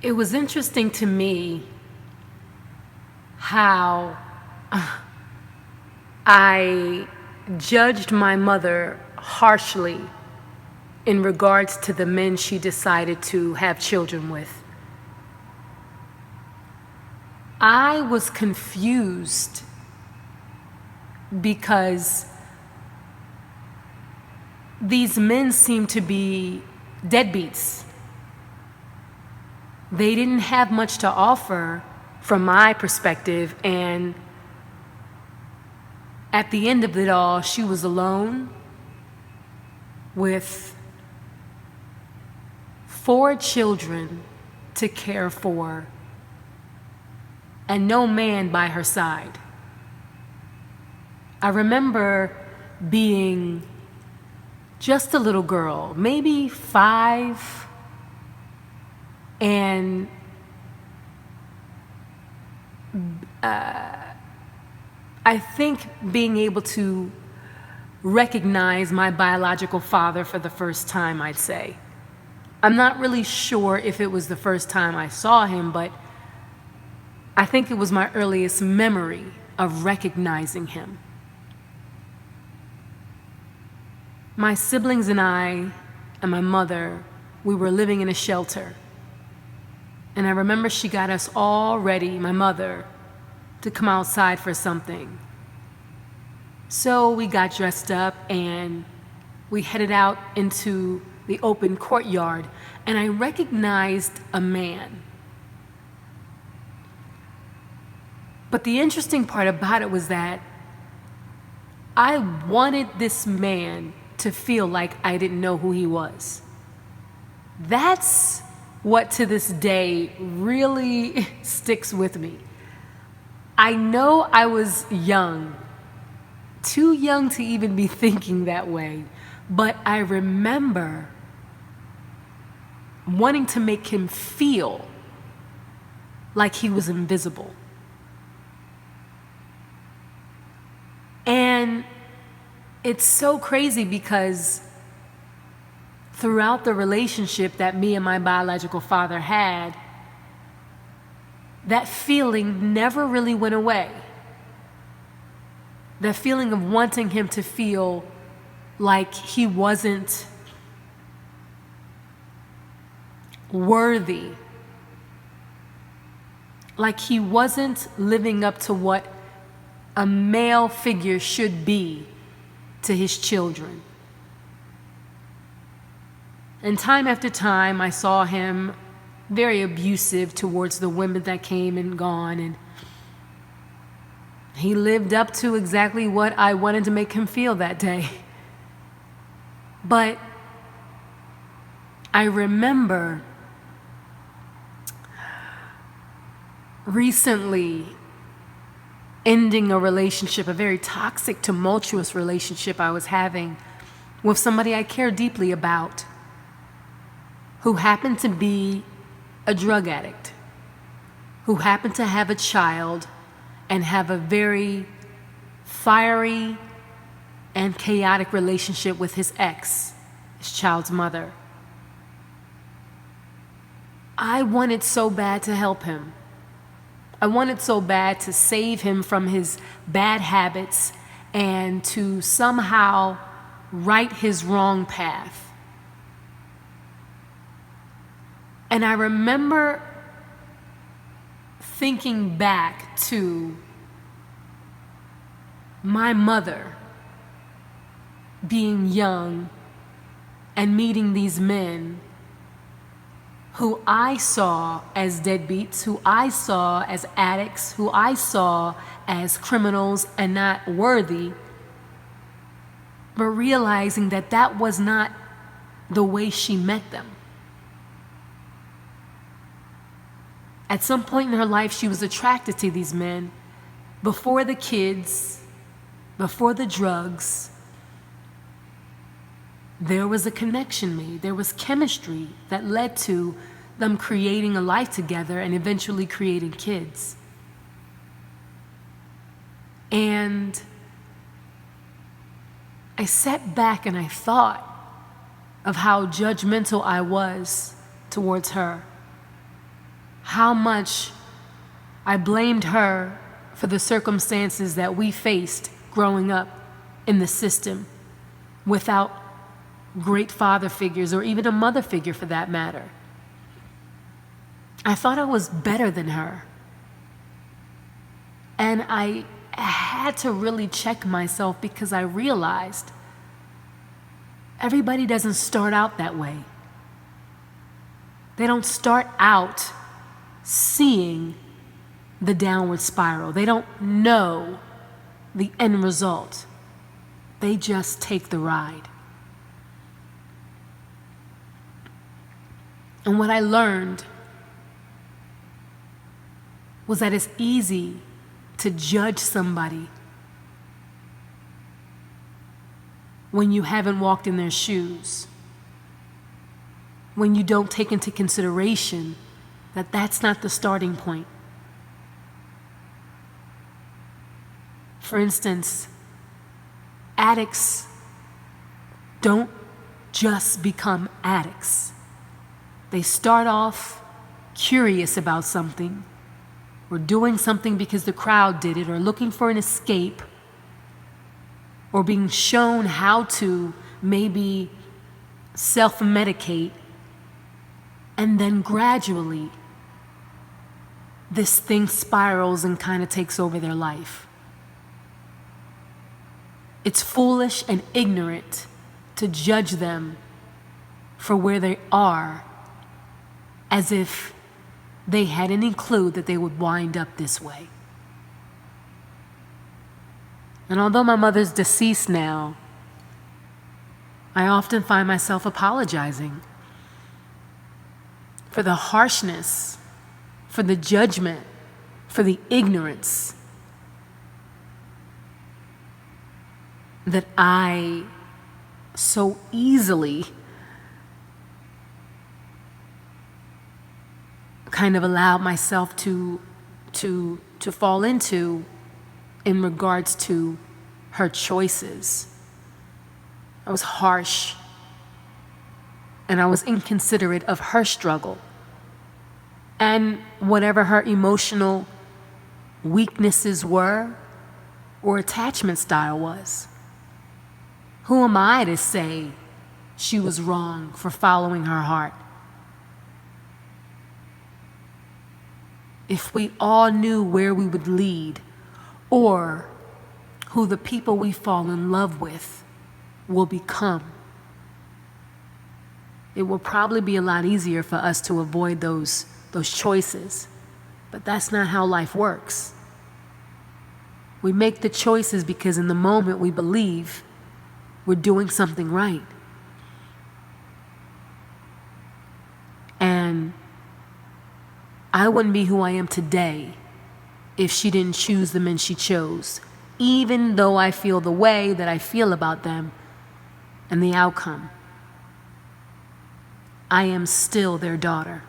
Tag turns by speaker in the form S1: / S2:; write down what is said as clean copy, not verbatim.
S1: It was interesting to me how I judged my mother harshly in regards to the men she decided to have children with. I was confused because these men seemed to be deadbeats. They didn't have much to offer from my perspective, and at the end of it all, she was alone with 4 children to care for and no man by her side. I remember being just a little girl, maybe 5, and I think being able to recognize my biological father for the first time, I'd say. I'm not really sure if it was the first time I saw him, but I think it was my earliest memory of recognizing him. My siblings and I and my mother, we were living in a shelter. And I remember she got us all ready, my mother, to come outside for something. So we got dressed up and we headed out into the open courtyard, and I recognized a man. But the interesting part about it was that I wanted this man to feel like I didn't know who he was. That's what to this day really sticks with me. I know I was young, too young to even be thinking that way, but I remember wanting to make him feel like he was invisible. And it's so crazy because throughout the relationship that me and my biological father had, that feeling never really went away. That feeling of wanting him to feel like he wasn't worthy, like he wasn't living up to what a male figure should be to his children. And time after time, I saw him very abusive towards the women that came and gone, and he lived up to exactly what I wanted to make him feel that day. But I remember recently ending a relationship, a very toxic, tumultuous relationship I was having with somebody I care deeply about, who happened to be a drug addict, who happened to have a child and have a very fiery and chaotic relationship with his ex, his child's mother. I wanted so bad to help him. I wanted so bad to save him from his bad habits and to somehow right his wrong path. And I remember thinking back to my mother being young and meeting these men who I saw as deadbeats, who I saw as addicts, who I saw as criminals and not worthy, but realizing that that was not the way she met them. At some point in her life, she was attracted to these men. Before the kids, before the drugs, there was a connection made. There was chemistry that led to them creating a life together and eventually creating kids. And I sat back and I thought of how judgmental I was towards her. how much I blamed her for the circumstances that we faced growing up in the system without great father figures or even a mother figure for that matter. I thought I was better than her. And I had to really check myself because I realized everybody doesn't start out that way. They don't start out seeing the downward spiral. They don't know the end result. They just take the ride. And what I learned was that it's easy to judge somebody when you haven't walked in their shoes, when you don't take into consideration that that's not the starting point. For instance, addicts don't just become addicts. They start off curious about something, or doing something because the crowd did it, or looking for an escape, or being shown how to maybe self-medicate, and then gradually this thing spirals and kind of takes over their life. It's foolish and ignorant to judge them for where they are as if they had any clue that they would wind up this way. And although my mother's deceased now, I often find myself apologizing for the harshness, for the judgment, for the ignorance that I so easily kind of allowed myself to fall into in regards to her choices. I was harsh, and I was inconsiderate of her struggle and whatever her emotional weaknesses were or attachment style was. Who am I to say she was wrong for following her heart? If we all knew where we would lead, or who the people we fall in love with will become, it will probably be a lot easier for us to avoid those choices. But that's not how life works. We make the choices because in the moment we believe we're doing something right. And I wouldn't be who I am today if she didn't choose the men she chose, even though I feel the way that I feel about them and the outcome. I am still their daughter.